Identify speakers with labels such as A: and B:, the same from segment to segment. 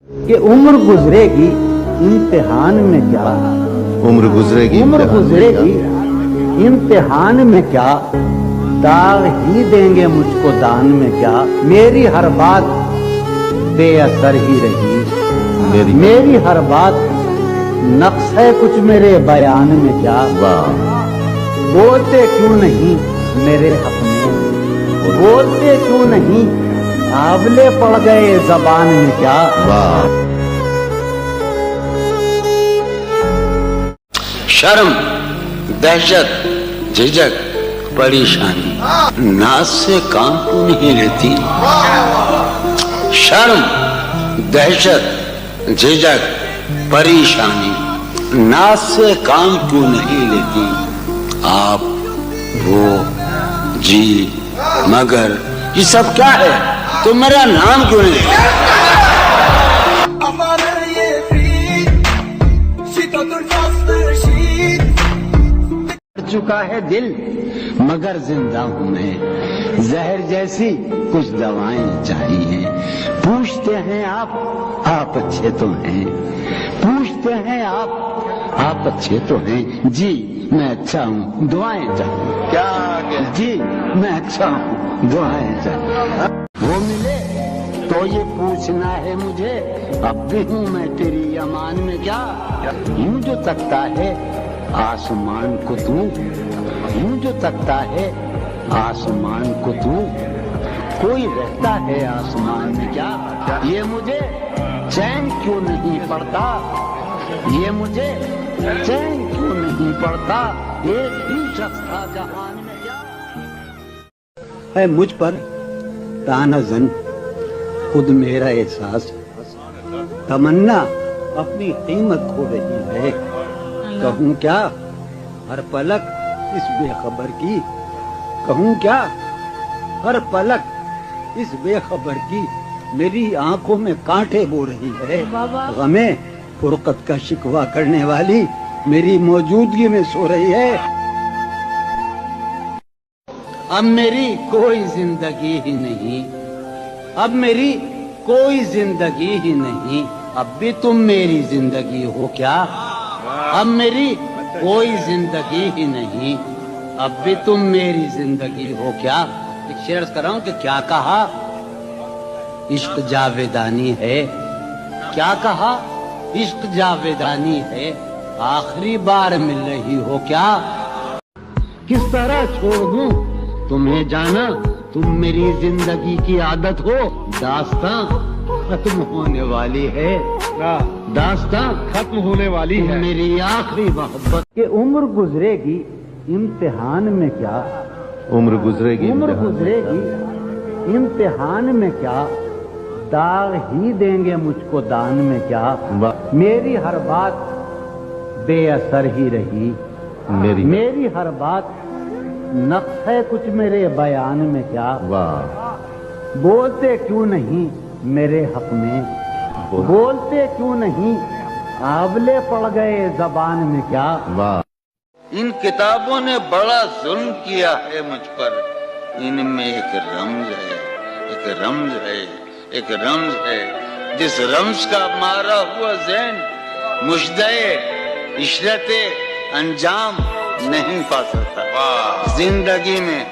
A: کہ عمر گزرے گی امتحان میں کیا،
B: عمر گزرے گی
A: امتحان میں کیا، داغ ہی دیں گے مجھ کو دان میں کیا، میری ہر بات بے اثر ہی رہی، میری ہر بات نقص ہے کچھ میرے بیان میں کیا، بولتے کیوں نہیں میرے حق میں، بولتے کیوں نہیں آبلے پڑ گئے زبان میں کیا۔
C: شرم، دہشت، جھجک، پریشانی ناز سے کام کیوں نہیں لیتی؟ شرم، دہشت، جھجک، پریشانی ناز سے کام کیوں نہیں لیتی؟ آپ، وہ، جی، مگر یہ سب کیا ہے؟ تم میرا نام کیوں نہیں لیتے؟
A: چکا ہے دل مگر زندہ ہوں میں، زہر جیسی کچھ دوائیں چاہیے، پوچھتے ہیں آپ اچھے تو ہیں، پوچھتے ہیں آپ اچھے تو ہیں، جی میں اچھا ہوں دعائیں چاہیے،
B: کیا
A: جی میں اچھا ہوں دعائیں چاہیے، وہ ملے تو یہ پوچھنا ہے مجھے اب بھی ہوں میں تیری امان میں کیا، یوں جو تکتا ہے آسمان کو تو، یوں جو تکتا ہے آسمان کو تو، کوئی رہتا ہے آسمان میں کیا، یہ مجھے چین کیوں نہیں پڑتا، یہ مجھے چین کیوں نہیں پڑتا، ایک ہی شخص تھا جہان میں کیا ہے مجھ پر تانا زن خود میرا احساس، تمنا اپنی قیمت کھو رہی ہے، کہوں کیا ہر پلک اس بے خبر کی، کہوں کیا ہر پلک اس بے خبر کی، میری آنکھوں میں کانٹے بو رہی ہے، غمیں فرقت کا شکوہ کرنے والی میری موجودگی میں سو رہی ہے، اب میری کوئی زندگی ہی نہیں، اب میری کوئی زندگی ہی نہیں، اب بھی تم میری زندگی ہو کیا، اب میری کوئی زندگی ہی نہیں، اب بھی تم میری زندگی ہو کیا۔ ایک شعر کر رہا ہوں کہ کیا کہا عشق جاویدانی ہے، کیا کہا عشق جاویدانی ہے، آخری بار مل رہی ہو کیا، کس طرح چھوڑ دوں تمہیں جانا، تم میری زندگی کی عادت ہو، داستاں ختم ہونے والی ہے، داستاں ختم ہونے والی ہے، میری آخری محبت کہ عمر گزرے گی امتحان میں کیا،
B: عمر گزرے گی
A: امتحان میں کیا، داغ ہی دیں گے مجھ کو دان میں کیا، میری ہر بات بے اثر ہی رہی، میری ہر بات نقص ہے کچھ میرے بیان میں کیا، بولتے کیوں نہیں میرے حق میں، بولتے کیوں نہیں آبلے پڑ گئے زبان میں کیا۔
C: ان کتابوں نے بڑا ظلم کیا ہے مجھ پر، ان میں ایک رمز ہے، ایک رمز ہے، ایک رمز ہے، جس رمز کا مارا ہوا ذہن مشدے عشرت انجام نہیں پا سکتا، زندگی میں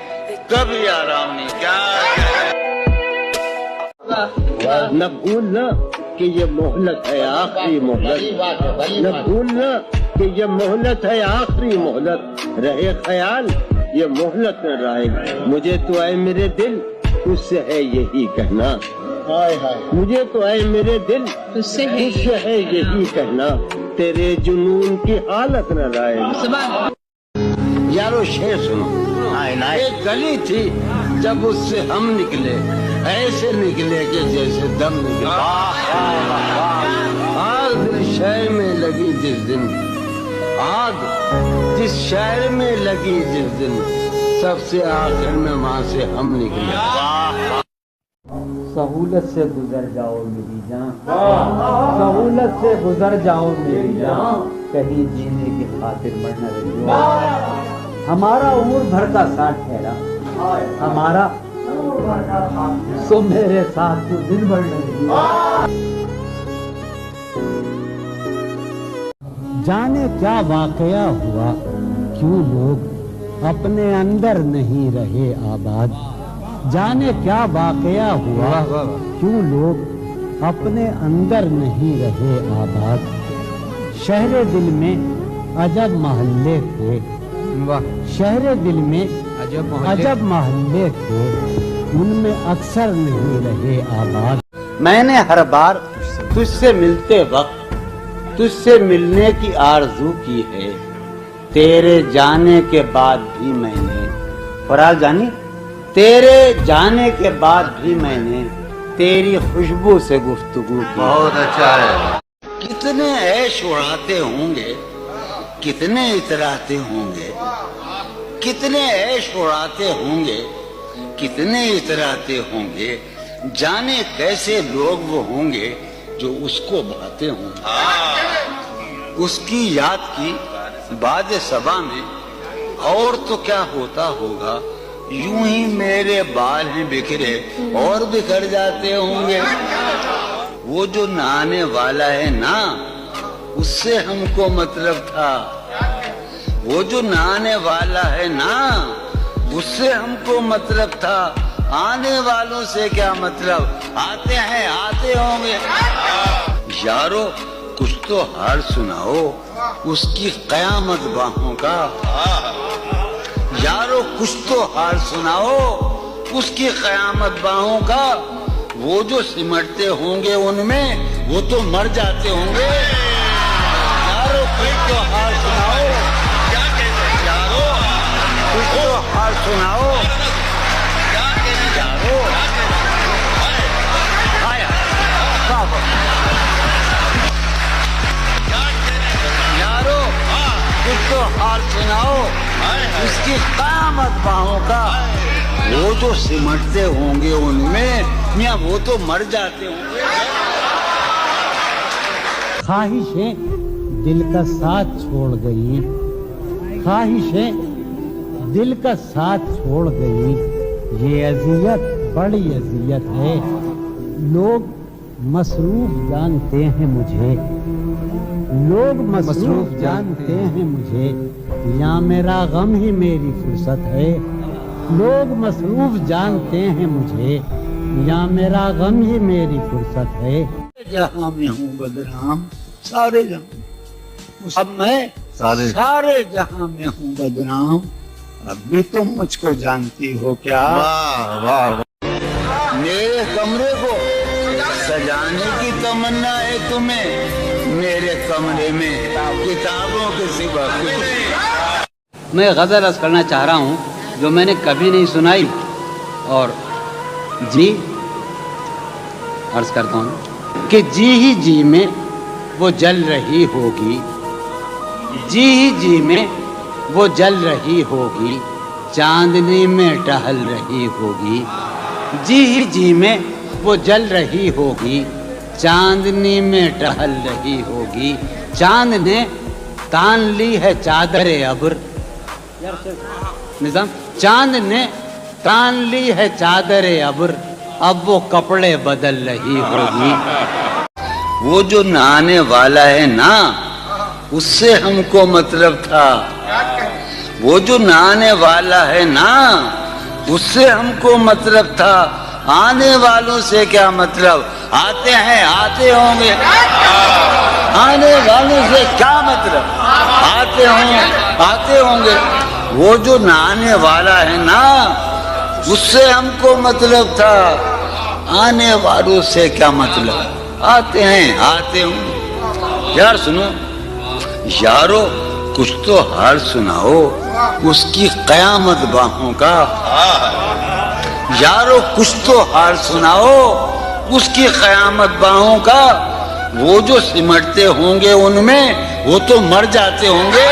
C: کبھی آرام نہیں، کیا
A: نہ بھولنا کہ یہ مہلت ہے آخری مہلت، نہ بھولنا کہ یہ مہلت ہے آخری مہلت، رہے خیال یہ مہلت نہ رہے، مجھے تو اے میرے دل تجھ سے ہے یہی کہنا، مجھے تو اے میرے دل تجھ سے ہے یہی کہنا، تیرے جنون کی حالت نہ رہے۔ یارو شعر سنو، ایک گلی تھی جب اس سے ہم نکلے، ایسے نکلے کہ جیسے دم نکلے، آگ جس شہر میں لگی جس دن، آگ جس شہر میں لگی جس دن، سب سے آخر میں وہاں سے ہم نکلے، سہولت سے گزر جاؤ میری جان، سہولت سے گزر جاؤ میری جان، کہیں جینے کی خاطر مر نہ رہی، ہمارا عمر بھر کا ساتھ ٹھہرا، ہمارا سو میرے ساتھ تو دن بھر نہیں، जाने क्या वाकया हुआ, क्यों लोग अपने अंदर नहीं रहे आबाद। जाने क्या वाकया हुआ, क्यों लोग अपने अंदर नहीं रहे आबाद। शहर दिल में अजब महल्ले थे, शहर दिल में अजब महल्ले थे, उनमें अक्सर नहीं रहे आबाद। मैंने हर बार तुझसे मिलते वक्त तुझसे मिलने की आरज़ू की है, तेरे जाने के बाद भी मैंने, फराज जानी, तेरे जाने के बाद भी मैंने तेरी खुशबू से गुफ्तगू की।
C: बहुत अच्छा है। कितने ऐश उड़ाते होंगे, कितने इतराते होंगे, कितने ऐश उड़ाते होंगे, कितने इतराते होंगे, जाने कैसे लोग वो होंगे जो उसको भाते होंगे। उसकी याद की बाद सबा में और तो क्या होता होगा, यूं ही मेरे बाल हैं बिखरे और बिखर जाते होंगे। वो जो नहाने वाला है ना, उससे हमको मतलब था। वो जो नहाने वाला है ना, उससे हमको मतलब था। आने वालों से क्या मतलब, आते हैं आते होंगे। यारो कुछ तो हाल सुनाओ उसकी कयामत बाहों का। यारो कुछ तो हाल सुनाओ उसकी कयामत बाहों का। वो जो सिमटते होंगे उनमें वो तो मर जाते होंगे। यारो कुछ तो हाल सुनाओ, यारो कुछ तो हाल सुनाओ, यारो आया बाबा, यारो कुछ तो हाल सुनाओ उसकी क़यामत बाहों का। वो जो सिमटते होंगे उनमें मियां वो तो मर जाते होंगे।
A: ख्वाहिशें दिल का साथ छोड़ गई, ख्वाहिशें दिल का साथ छोड़ गई। ये अजियत बड़ी अजियत है, लोग मसरूफ जानते हैं मुझे, लोग मसरूफ जानते हैं मुझे। या मेरा गम ही मेरी फुर्सत है, लोग मसरूफ जानते हैं मुझे। या मेरा गम ही मेरी फुर्सत है।
C: जहां में हूँ बदनाम सारे जहां, अब मैं सारे जहां में हूँ बदनाम। अब भी तुम मुझको जानती हो क्या? मेरे कमरे को सजाने की तमन्ना है तुम्हें, मेरे कमरे में किताबों के सिवा कुछ।
A: मैं गज़ल अर्ज़ करना चाह रहा हूँ जो मैंने कभी नहीं सुनाई, और जी अर्ज़ करता हूँ कि जी ही जी में वो जल रही होगी, जी ही जी में वो जल रही होगी, चांदनी में टहल रही होगी। जी ही जी में वो जल रही होगी, चांदनी में टहल रही होगी। चांद ने तान ली है चादरे अब्र, निज़ाम, चांद ने तान ली है चादरे अब्र, अब वो कपड़े बदल रही होगी।
C: वो जो नहाने वाला है ना, उससे हमको मतलब था। वो जो नहाने वाला है ना, उससे हमको मतलब था। आने वालों से क्या मतलब, आते हैं आते होंगे। आने वालों से क्या मतलब, आते होंगे आते होंगे। वो जो नहाने वाला है ना, उससे हमको मतलब था। आने वालों से क्या मतलब, आते हैं आते होंगे। यार सुनो, यारो कुछ तो हाल सुनाओ उसकी कयामत बाहों का। यारो कुछ तो हाल सुनाओ उसकी कयामत बाहों का। वो जो सिमटते होंगे उनमें वो तो मर जाते होंगे।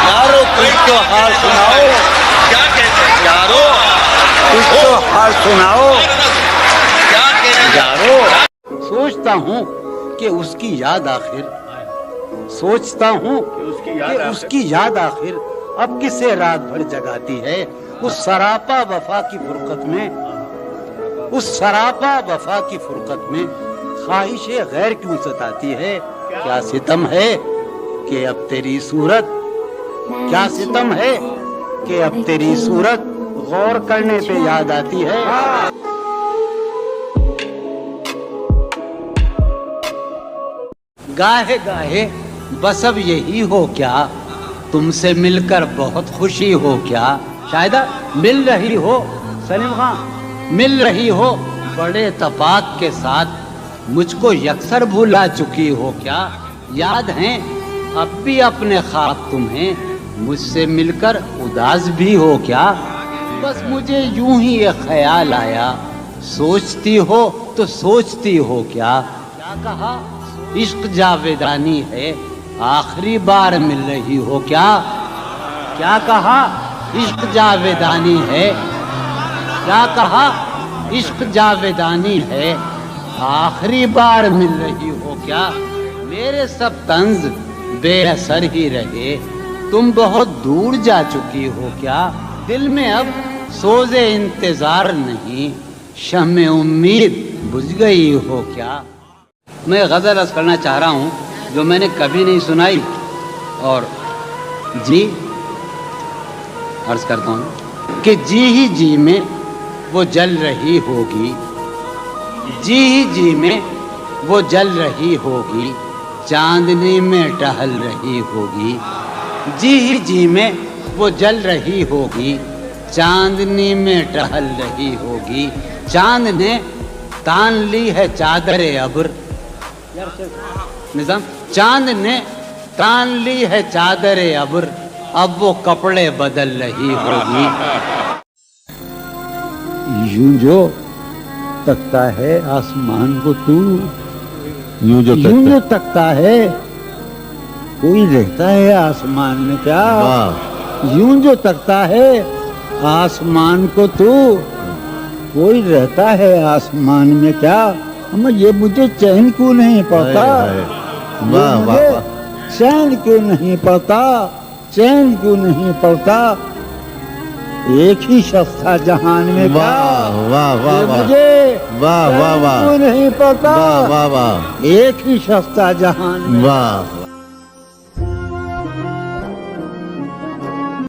C: यारो कुछ तो हाल सुनाओ, क्या कहते हैं यारो, कुछ तो हाल सुनाओ, क्या कहते यारो।
A: सोचता हूँ कि उसकी याद आखिर, सोचता हूँ कि उसकी याद आखिर अब किसे रात भर जगाती है। उस सरापा वफा की फुरकत में, उस सरापा वफा की फुरकत में ख्वाहिशे गैर क्यों सताती है। क्या सितम है कि अब तेरी सूरत, क्या सितम है कि अब तेरी सूरत गौर करने पे याद आती है। गाहे गाहे बस अब यही हो क्या, तुमसे मिलकर बहुत खुशी हो क्या। शायदा मिल रही हो सलीम खान, मिल रही हो बड़े तपाक के साथ, मुझको यकसर भुला चुकी हो क्या। याद हैं अब भी अपने ख्वाब तुम्हें, मुझसे मिलकर उदास भी हो क्या। बस मुझे यूं ही ये ख्याल आया, सोचती हो तो सोचती हो क्या। क्या कहा इश्क जावेदानी है, आखिरी बार मिल रही हो क्या। क्या कहा इश्क जावेदानी है, क्या कहा इश्क जावेदानी है, आखिरी बार मिल रही हो क्या। मेरे सब तंज बेअसर ही रहे, तुम बहुत दूर जा चुकी हो क्या। दिल में अब सोज़े इंतजार नहीं, शम्मे उम्मीद बुझ गई हो क्या। मैं गज़ल अर्ज़ करना चाह रहा हूँ जो मैंने कभी नहीं सुनाई, और जी अर्ज़ करता हूँ कि जी ही जी में वो जल रही होगी, जी ही जी में वो जल रही होगी, चांदनी में टहल रही होगी। जी ही जी में वो जल रही होगी, चांदनी में टहल रही होगी। चांद ने तान ली है चादरे अब्र, निजाम चांद ने तान ली है चादरे अब्र, अब वो कपड़े बदल रही होगी। यूं जो तकता है आसमान को तू,
B: यूं जो
A: तकता है, कोई रहता है आसमान में क्या। यूं जो तकता है आसमान को तू, कोई रहता है आसमान में क्या। ये मुझे चैन क्यों नहीं पड़ता,
B: वाह वाह,
A: चैन क्यों नहीं पड़ता, चैन क्यों नहीं पड़ता। एक ही शख्स था जहान में,
B: वाह वाह वाह,
A: मुझे
B: वाह वाह वाह,
A: क्यों नहीं पड़ता,
B: वाह वाह वाह,
A: एक ही शख्स था जहान में।
B: वाह